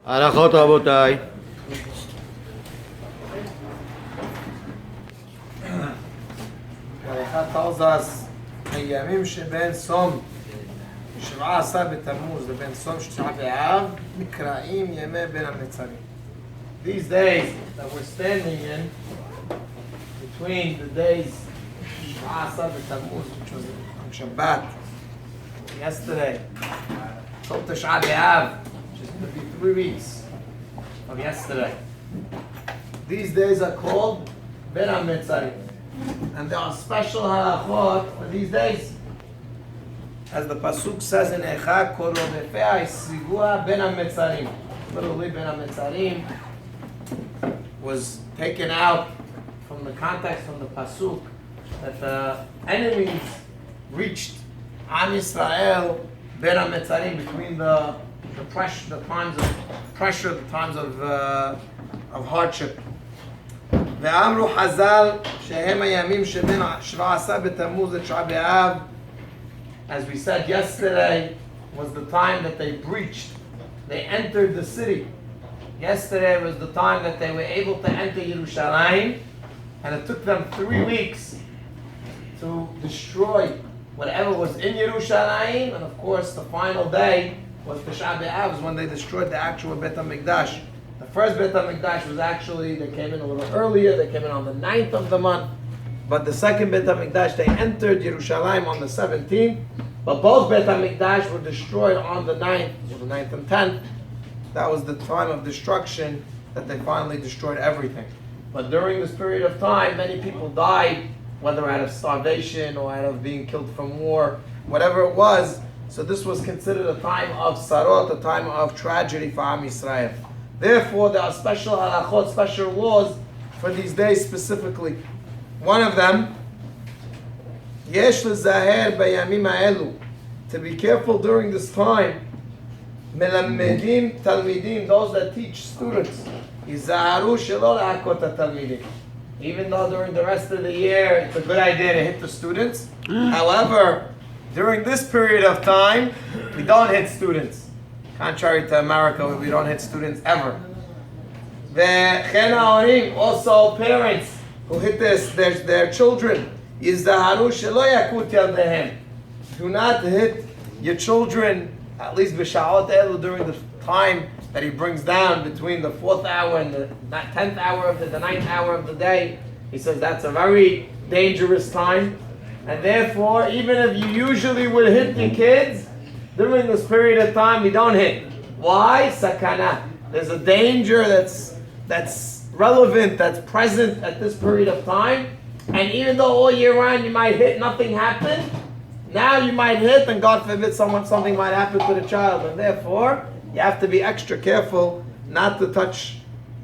Halachot רבותיי. Halachot tells us הימים שבין סום 17 בתמוז לבין סום 9 באב נקראים ימי בין המצרים. These days that we're standing in between the days 17 בתמוז, which was on Shabbat yesterday, till 9 באב, which is going to be 3 weeks of yesterday. These days are called Ben HaMetzarim. And there are special halachot for these days. As the pasuk says in Echa, Korobefea Isigua Ben HaMetzarim. Literally, Ben HaMetzarim was taken out from the context from the pasuk that the enemies reached Am Yisrael Ben HaMetzarim, between the times of pressure, the times of hardship. ואמרו חז"ל שהם הימים שבין 17 בתמוז ל9 באב. As we said yesterday, was the time that they breached, they entered the city. Yesterday was the time that they were able to enter Yerushalayim, and it took them 3 weeks to destroy whatever was in Yerushalayim, and of course the final day was Tisha B'Av, when they destroyed the actual Beit HaMikdash. The first Beit HaMikdash was actually, they came in a little earlier, they came in on the 9th of the month. But the second Beit HaMikdash, they entered Yerushalayim on the 17th. But both Beit HaMikdash were destroyed on the 9th, or the 9th and 10th. That was the time of destruction that they finally destroyed everything. But during this period of time, many people died, whether out of starvation or out of being killed from war, whatever it was. So this was considered a time of sarot, a time of tragedy for Am Yisrael. Therefore, there are special halachot, special laws for these days specifically. One of them, yesh lezaher bayamim ha'elu, to be careful during this time. Melamedim talmidim, those that teach students, yizaharu shelo la'akot talmidim. Even though during the rest of the year it's a good idea to hit the students, however, during this period of time, we don't hit students. Contrary to America, where we don't hit students ever. Also parents who hit their children. Do not hit your children, at least b'sha'ot elu, during the time that he brings down between the 4th hour and the 10th hour of the 9th hour of the day. He says that's a very dangerous time. And therefore, even if you usually would hit your kids, during this period of time, we don't hit. Why? Sakana. There's a danger that's relevant, that's present at this period of time. And even though all year round you might hit, nothing happened, now you might hit, and God forbid something might happen to the child. And therefore, you have to be extra careful not to touch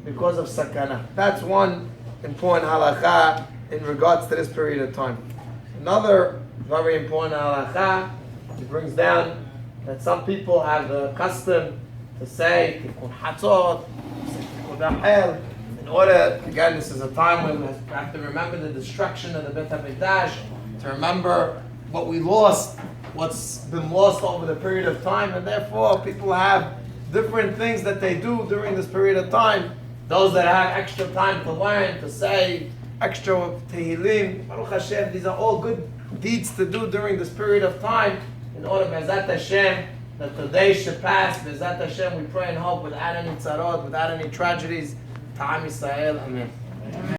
because of sakana. That's one important halakha in regards to this period of time. Another very important halakha, he brings down that some people have the custom to say Tikkun Hatzot, Tikkun Dahel, in order, again, this is a time when we have to remember the destruction of the Beit HaMikdash, to remember what we lost, what's been lost over the period of time, and therefore people have different things that they do during this period of time. Those that have extra time to learn, to say extra Tehillim, Baruch Hashem, these are all good deeds to do during this period of time, in order, Be'ezat Hashem, that the day should pass. Be'ezat Hashem, we pray and hope, without any tzarot, without any tragedies. Ta'am Yisrael, Amen.